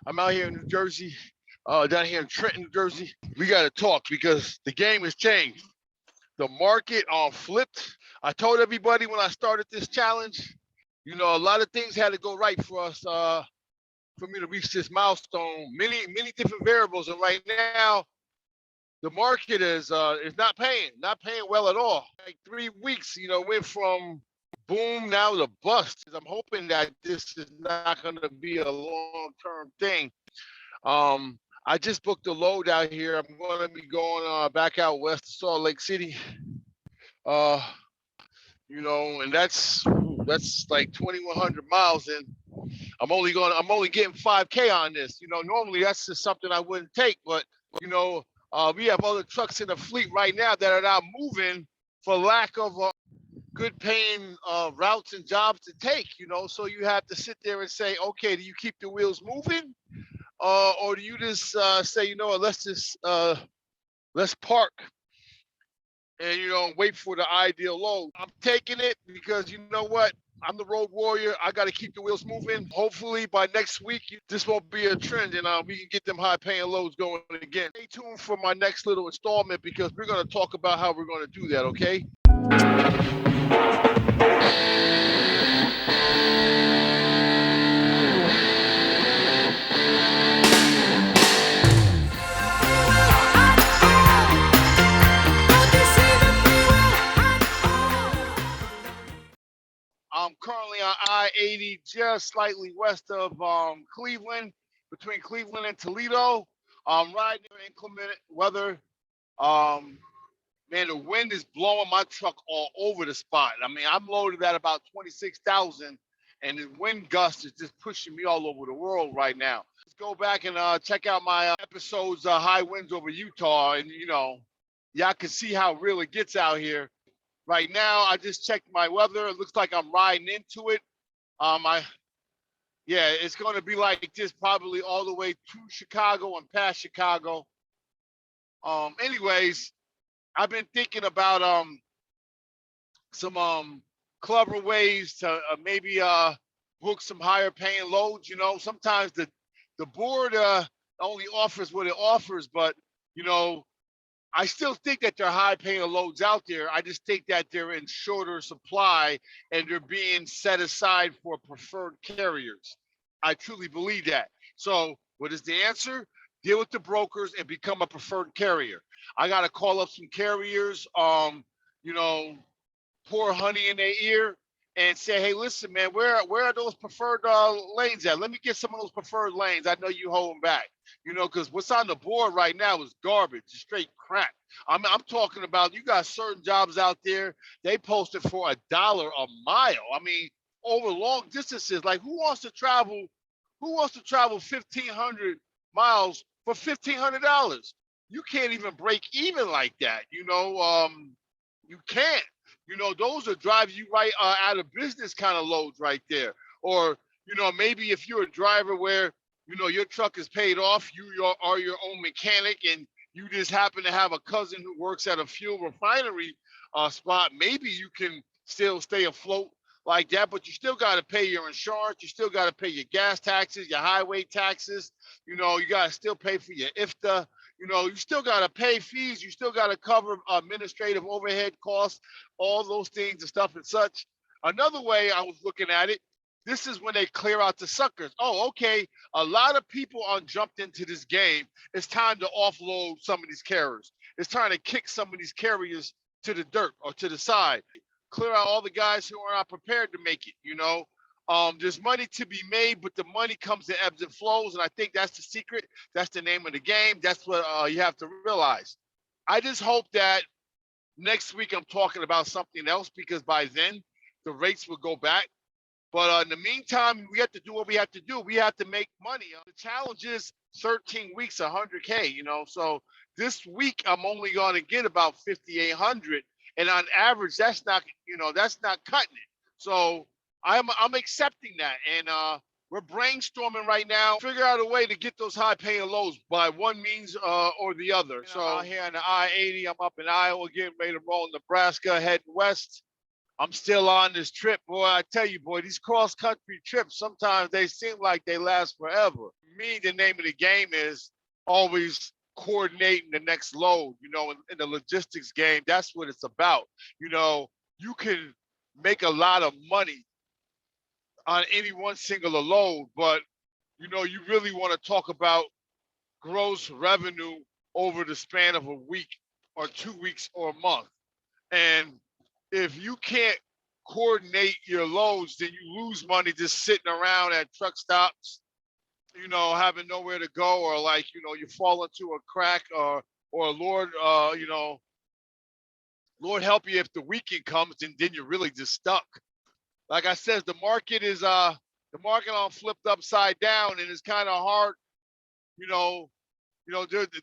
I'm out here in New Jersey, down here in Trenton, New Jersey. We got to talk because the game has changed. The market flipped. I told everybody when I started this challenge, a lot of things had to go right for us, for me to reach this milestone. Many different variables, and right now, the market is not paying well at all. Like 3 weeks, went from boom now to bust. I'm hoping that this is not going to be a long-term thing. I just booked a load out here. I'm going to be going back out west to Salt Lake City. Uh, and that's like 2,100 miles, and I'm only getting 5K on this. Normally that's just something I wouldn't take, but we have other trucks in the fleet right now that are not moving for lack of good paying routes and jobs to take. So you have to sit there and say, okay, do you keep the wheels moving, or do you just say, let's park and wait for the ideal load. I'm taking it because you know what? I'm the road warrior. I got to keep the wheels moving. Hopefully by next week, this won't be a trend and we can get them high paying loads going again. Stay tuned for my next little installment because we're going to talk about how we're going to do that, okay? I'm currently on I-80, just slightly west of Cleveland, between Cleveland and Toledo. I'm riding in inclement weather. Man, the wind is blowing my truck all over the spot. I mean, I'm loaded at about 26,000, and the wind gust is just pushing me all over the world right now. Let's go back and check out my episodes, High Winds Over Utah, and y'all can see how real it gets out here. Right now, I just checked my weather. It looks like I'm riding into it. It's going to be like this probably all the way to Chicago and past Chicago. Anyways, I've been thinking about some clever ways to maybe book some higher paying loads. Sometimes the board only offers what it offers, but I still think that there are high paying loads out there. I just think that they're in shorter supply and they're being set aside for preferred carriers. I truly believe that. So what is the answer? Deal with the brokers and become a preferred carrier. I got to call up some carriers, pour honey in their ear and say, hey, listen, man, where are those preferred lanes at? Let me get some of those preferred lanes. I know you hold them back, because what's on the board right now is garbage, straight crap. I'm talking about, you got certain jobs out there, they posted for $1 a mile. I mean, over long distances, like who wants to travel 1,500 miles for $1,500? You can't even break even like that. You can't. Those are drive you right out of business kind of loads right there. Or, maybe if you're a driver where, your truck is paid off, you are your own mechanic, and you just happen to have a cousin who works at a fuel refinery spot, maybe you can still stay afloat like that, but you still got to pay your insurance. You still got to pay your gas taxes, your highway taxes. You got to still pay for your IFTA. You still got to pay fees. You still got to cover administrative overhead costs, all those things and stuff and such. Another way I was looking at it, this is when they clear out the suckers. Oh, okay. A lot of people jumped into this game. It's time to offload some of these carriers. It's time to kick some of these carriers to the dirt or to the side. Clear out all the guys who are not prepared to make it. There's money to be made, but the money comes in ebbs and flows, and I think that's the secret. That's the name of the game. That's what you have to realize. I just hope that next week I'm talking about something else, because by then the rates will go back. But in the meantime, we have to do what we have to do. We have to make money. The challenge is 13 weeks, 100K. So this week I'm only going to get about 5,800, and on average, that's not cutting it. So I'm accepting that, and we're brainstorming right now, figure out a way to get those high paying lows by one means or the other. So out here on the I-80, I'm up in Iowa, getting ready to roll in Nebraska, heading west. I'm still on this trip, boy. I tell you, boy, these cross country trips, sometimes they seem like they last forever. Me, the name of the game is always coordinating the next load. In the logistics game, that's what it's about. You can make a lot of money on any one singular load, but you really want to talk about gross revenue over the span of a week or 2 weeks or a month. And if you can't coordinate your loads, then you lose money just sitting around at truck stops, having nowhere to go, or you fall into a crack, or Lord, Lord help you if the weekend comes, and then you're really just stuck. Like I said, the market on flipped upside down, and it's kind of hard.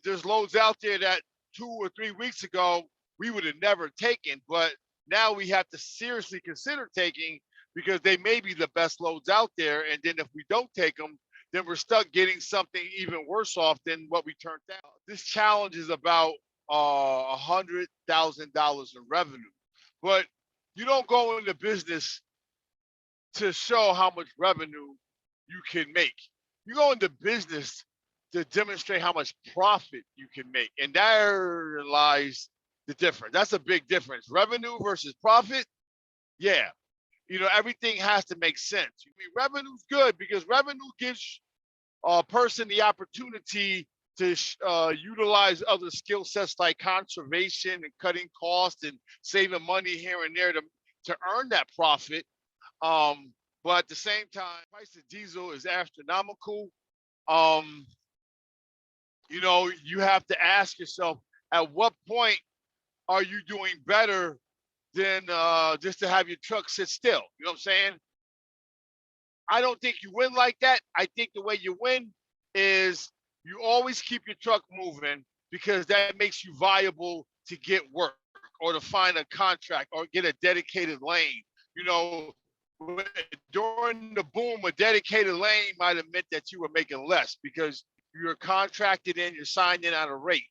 There's loads out there that 2 or 3 weeks ago we would have never taken, but now we have to seriously consider taking, because they may be the best loads out there. And then if we don't take them, then we're stuck getting something even worse off than what we turned down. This challenge is about $100,000 in revenue, but you don't go into business to show how much revenue you can make. You go into business to demonstrate how much profit you can make. And there lies the difference. That's a big difference. Revenue versus profit. Yeah. Everything has to make sense. Revenue's good because revenue gives a person the opportunity to utilize other skill sets like conservation and cutting costs and saving money here and there to earn that profit. But at the same time, price of diesel is astronomical. You have to ask yourself, at what point are you doing better than just to have your truck sit still? You know what I'm saying? I don't think you win like that. I think the way you win is you always keep your truck moving, because that makes you viable to get work or to find a contract or get a dedicated lane. During the boom, a dedicated lane might have meant that you were making less because you're contracted in, you're signed in at a rate.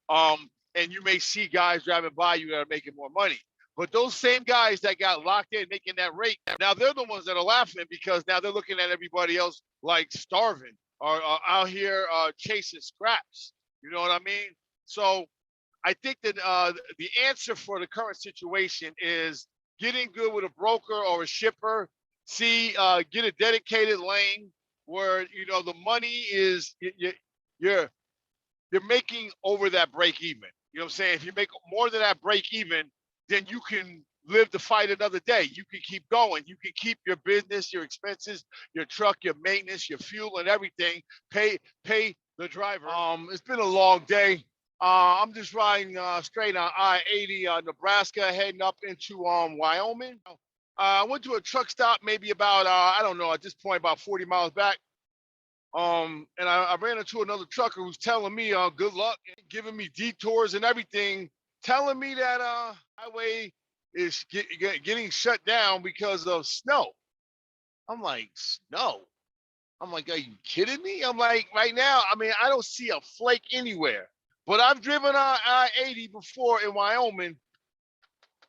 And you may see guys driving by you that are making more money. But those same guys that got locked in making that rate, now they're the ones that are laughing, because now they're looking at everybody else like starving or out here chasing scraps. You know what I mean? So I think that the answer for the current situation is getting good with a broker or a shipper. Get a dedicated lane where the money is you're making over that break even. You know what I'm saying? If you make more than that break even, then you can live to fight another day. You can keep going. You can keep your business, your expenses, your truck, your maintenance, your fuel, and everything. Pay the driver. It's been a long day. I'm just riding straight on I-80, Nebraska, heading up into Wyoming. I went to a truck stop maybe about I don't know, at this point about 40 miles back. And I ran into another trucker who's telling me good luck, and giving me detours and everything, telling me that highway is getting shut down because of snow. I'm like, snow? I'm like, are you kidding me? I'm like, right now, I don't see a flake anywhere. But I've driven on I-80 before in Wyoming,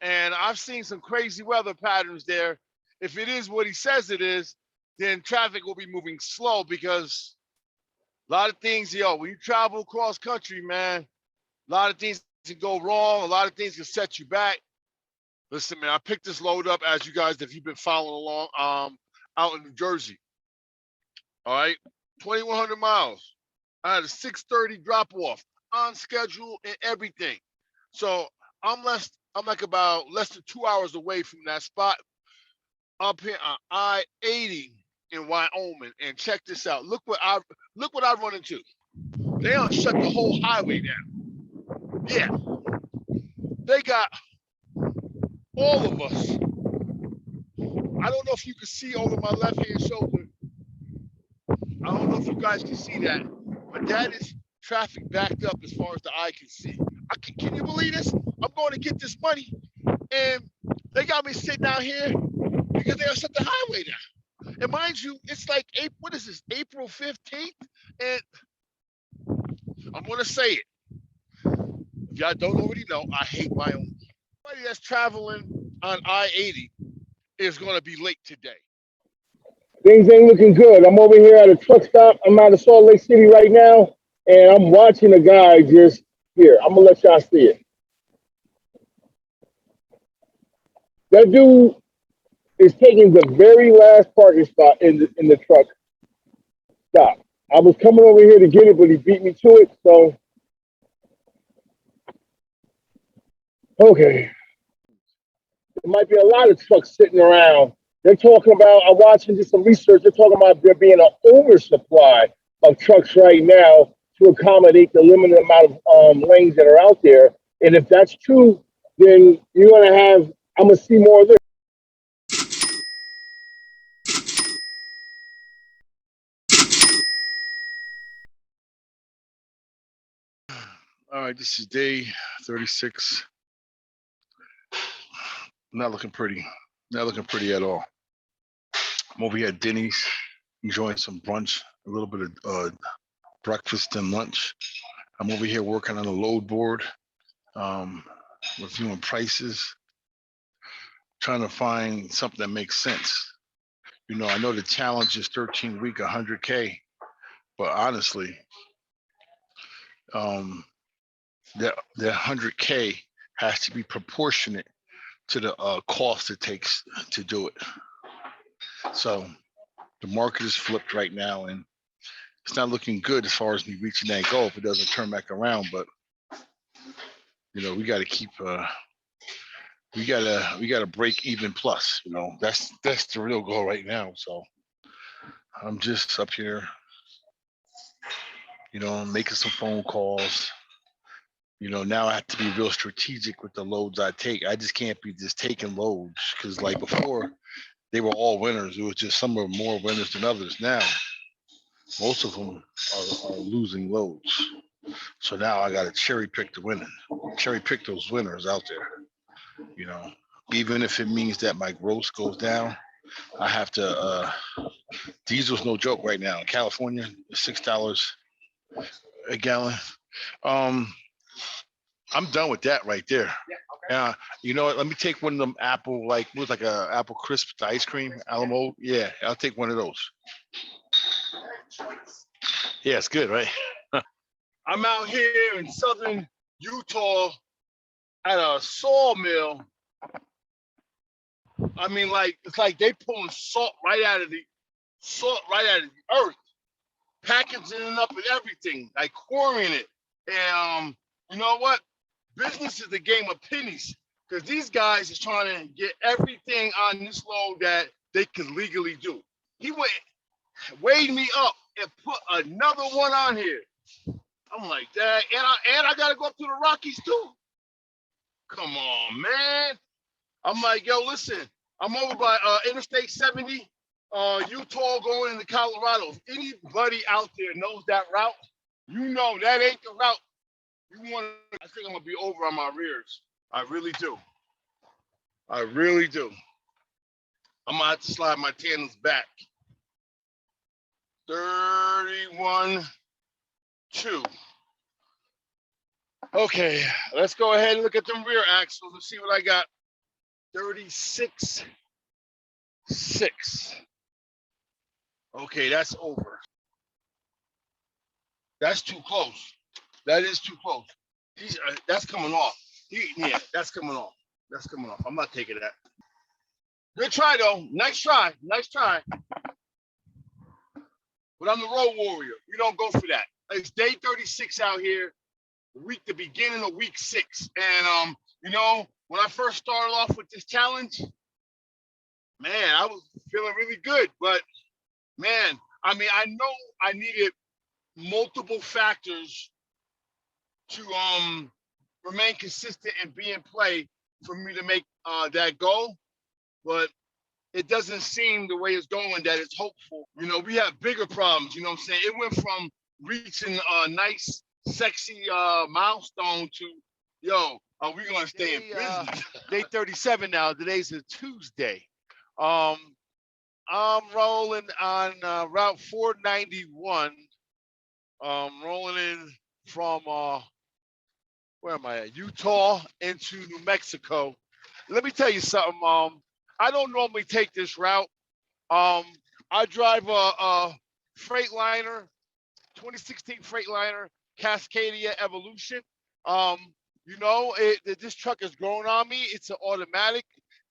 and I've seen some crazy weather patterns there. If it is what he says it is, then traffic will be moving slow, because a lot of things, when you travel across country, man, a lot of things can go wrong. A lot of things can set you back. Listen, man, I picked this load up, as you guys, if you've been following along, out in New Jersey. All right, 2,100 miles. I had a 6:30 drop off on schedule and everything. So I'm like about less than 2 hours away from that spot up here on I-80 in Wyoming. And check this out. Look what I run into. They don't shut the whole highway down. Yeah. They got all of us. I don't know if you can see over my left-hand shoulder. I don't know if you guys can see that, but that is traffic backed up as far as the eye can see. Can you believe this? I'm going to get this money, and they got me sitting out here because they don't shut the highway down. And mind you, it's like, what is this, April 15th? And I'm going to say it. If y'all don't already know, I hate Wyoming. Anybody that's traveling on I-80 is going to be late today. Things ain't looking good. I'm over here at a truck stop. I'm out of Salt Lake City right now, and I'm watching a guy just here. I'm gonna let y'all see it. That dude is taking the very last parking spot in the truck stop. I was coming over here to get it, but he beat me to it. So okay, there might be a lot of trucks sitting around. They're talking about. I'm watching just some research. They're talking about there being an oversupply of trucks right now to accommodate the limited amount of lanes that are out there. And if that's true, then you're gonna have. I'm gonna see more of this. All right, this is day 36. Not looking pretty. Not looking pretty at all. I'm over here at Denny's, enjoying some brunch, a little bit of breakfast and lunch. I'm over here working on a load board, um, reviewing prices, trying to find something that makes sense. You know, I know the challenge is 13-week, 100K, but honestly, that 100K has to be proportionate to the cost it takes to do it. So the market is flipped right now, and it's not looking good as far as me reaching that goal if it doesn't turn back around. But you know, we got to keep. We gotta break even plus. You know, that's the real goal right now. So I'm just up here, you know, making some phone calls. You know, now I have to be real strategic with the loads I take. I just can't be just taking loads because, like before, they were all winners. It was just some are more winners than others. Now, most of them are losing loads. So now I got to cherry pick the winning, cherry pick those winners out there. You know, even if it means that my gross goes down, I have to. Diesel's no joke right now. In California, $6 a gallon. Um, I'm done with that right there. You know what? Let me take one of them apple, like was like a apple crisp ice cream, Alamo. Yeah, I'll take one of those. Yeah, it's good, right? I'm out here in southern Utah at a sawmill. I mean, like it's like they pulling salt right out of the earth, packaging it up and everything, like quarrying it. And you know what? Business is a game of pennies because these guys is trying to get everything on this load that they can legally do. He went weighed me up and put another one on here. I'm like that, and I gotta go up to the Rockies too. Come on, man. I'm like, yo, listen, I'm over by Interstate 70, Utah going into Colorado. If anybody out there knows that route, you know that ain't the route you want. I think I'm gonna be over on my rears. I really do. I really do. I'm gonna have to slide my tandems back. 31, 2. Okay, let's go ahead and look at them rear axles and see what I got. 36, 6. Okay, that's over. That's too close. That is too close. That's coming off. Yeah, that's coming off. That's coming off. I'm not taking that. Good try, though. Nice try. Nice try. But I'm the road warrior. We don't go for that. It's day 36 out here, the beginning of week 6. And, you know, when I first started off with this challenge, man, I was feeling really good. But, man, I mean, I know I needed multiple factors to remain consistent and be in play for me to make that goal. But it doesn't seem the way it's going that it's hopeful. You know, we have bigger problems. You know what I'm saying? It went from reaching a nice, sexy milestone to, yo, are we going to stay in business? Day 37 now. Today's a Tuesday. I'm rolling on Route 491. Rolling in from, where am I at? Utah into New Mexico. Let me tell you something. I don't normally take this route. Um, I drive a Freightliner, 2016 Freightliner Cascadia Evolution. Um, this truck has grown on me. It's an automatic.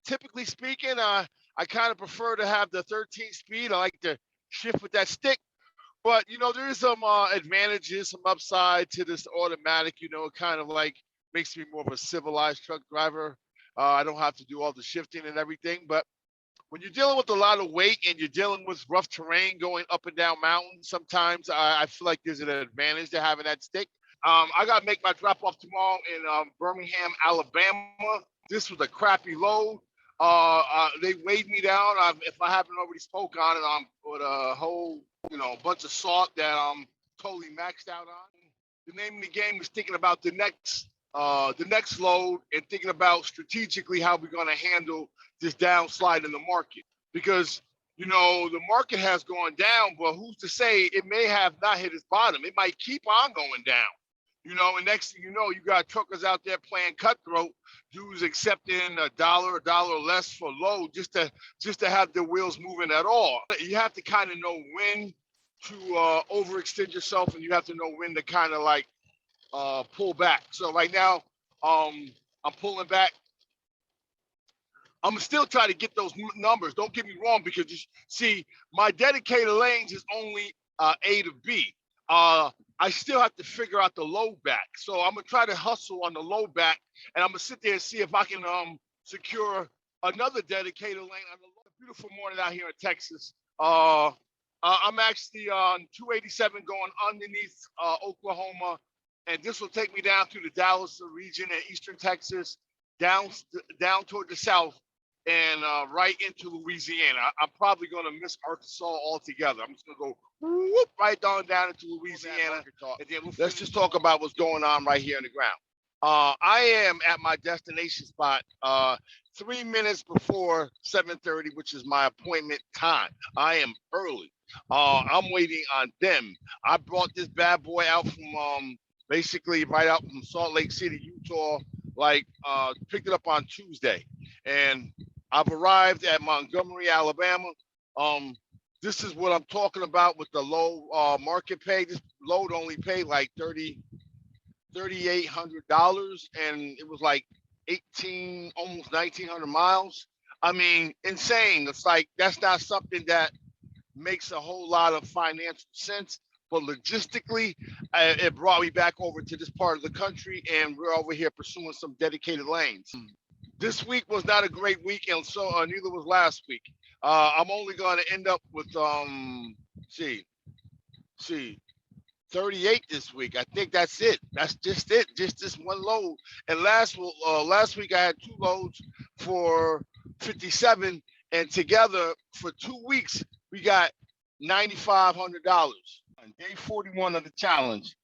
Typically speaking, I kind of prefer to have the 13 speed. I like to shift with that stick. But there is some advantages, some upside to this automatic. It kind of like makes me more of a civilized truck driver. I don't have to do all the shifting and everything. But when you're dealing with a lot of weight and you're dealing with rough terrain going up and down mountains, sometimes I feel like there's an advantage to having that stick. I got to make my drop off tomorrow in Birmingham, Alabama. This was a crappy load. They weighed me down. If I haven't already spoke on it, I'm with a whole, bunch of salt that I'm totally maxed out on. The name of the game is thinking about the next load and thinking about strategically how we're going to handle this downslide in the market. Because the market has gone down, but who's to say it may have not hit its bottom? It might keep on going down. And next thing you know, you got truckers out there playing cutthroat, dudes accepting a dollar less for load just to have their wheels moving at all. You have to kind of know when to overextend yourself, and you have to know when to kind of like pull back. So right now, I'm pulling back. I'm still trying to get those numbers. Don't get me wrong, because you see, my dedicated lanes is only A to B. I still have to figure out the load back. So I'm gonna try to hustle on the load back, and I'm gonna sit there and see if I can secure another dedicated lane on the beautiful morning out here in Texas. I'm actually on 287 going underneath Oklahoma, and this will take me down through the Dallas region and eastern Texas, down toward the south, and right into Louisiana. I'm probably going to miss Arkansas altogether. I'm just going to go whoop, right down into Louisiana, and then let's just talk about what's going on right here on the ground. I am at my destination spot 3 minutes before 7:30, which is my appointment time. I am early. I'm waiting on them. I brought this bad boy out from basically right out from Salt Lake City, Utah, picked it up on Tuesday. And I've arrived at Montgomery, Alabama. This is what I'm talking about with the low market pay. This load only paid like $3,800, and it was like 18, almost 1,900 miles. I mean, insane. It's like that's not something that makes a whole lot of financial sense, but logistically, it brought me back over to this part of the country, and we're over here pursuing some dedicated lanes. This week was not a great week, and so neither was last week. I'm only going to end up with 38 this week. I think that's it. That's just it. Just this one load. And last week I had 2 loads for 57, and together for 2 weeks we got $9,500 on day 41 of the challenge.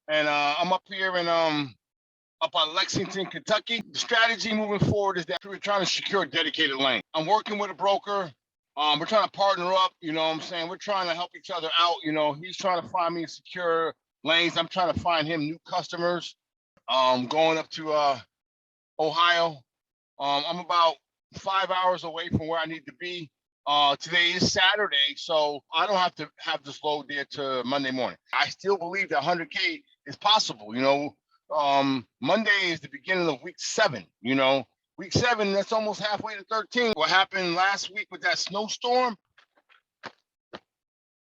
And I'm up here in up on Lexington, Kentucky. The strategy moving forward is that we're trying to secure a dedicated lane. I'm working with a broker. We're trying to partner up, you know what I'm saying? We're trying to help each other out. He's trying to find me secure lanes. I'm trying to find him new customers. Going up to Ohio. I'm about 5 hours away from where I need to be. Today is Saturday, so I don't have to have this load there to Monday morning. I still believe that 100K is possible. Monday is the beginning of week 7. Week 7, that's almost halfway to 13. What happened last week with that snowstorm?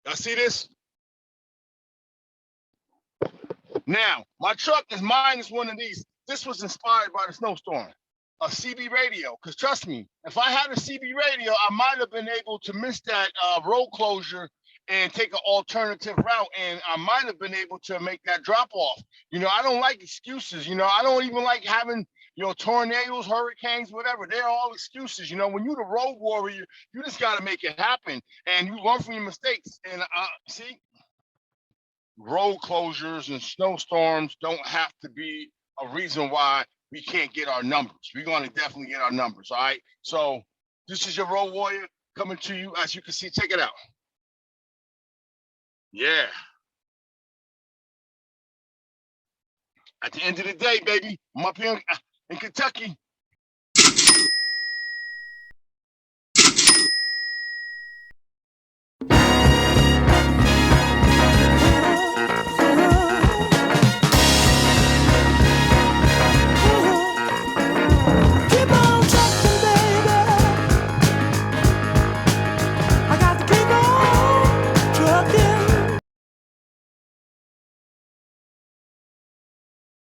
Y'all see this? Now, my truck is minus one of these. This was inspired by the snowstorm. A CB radio, because trust me, if I had a CB radio, I might have been able to miss that road closure and take an alternative route, and I might have been able to make that drop off. I don't like excuses. I don't even like having tornadoes, hurricanes, whatever. They're all excuses. When you're the road warrior, you just got to make it happen, and you learn from your mistakes. And see, road closures and snowstorms don't have to be a reason why we can't get our numbers. We're going to definitely get our numbers, all right? So this is your road warrior coming to you. As you can see, check it out. Yeah. At the end of the day, baby, I'm up here in Kentucky.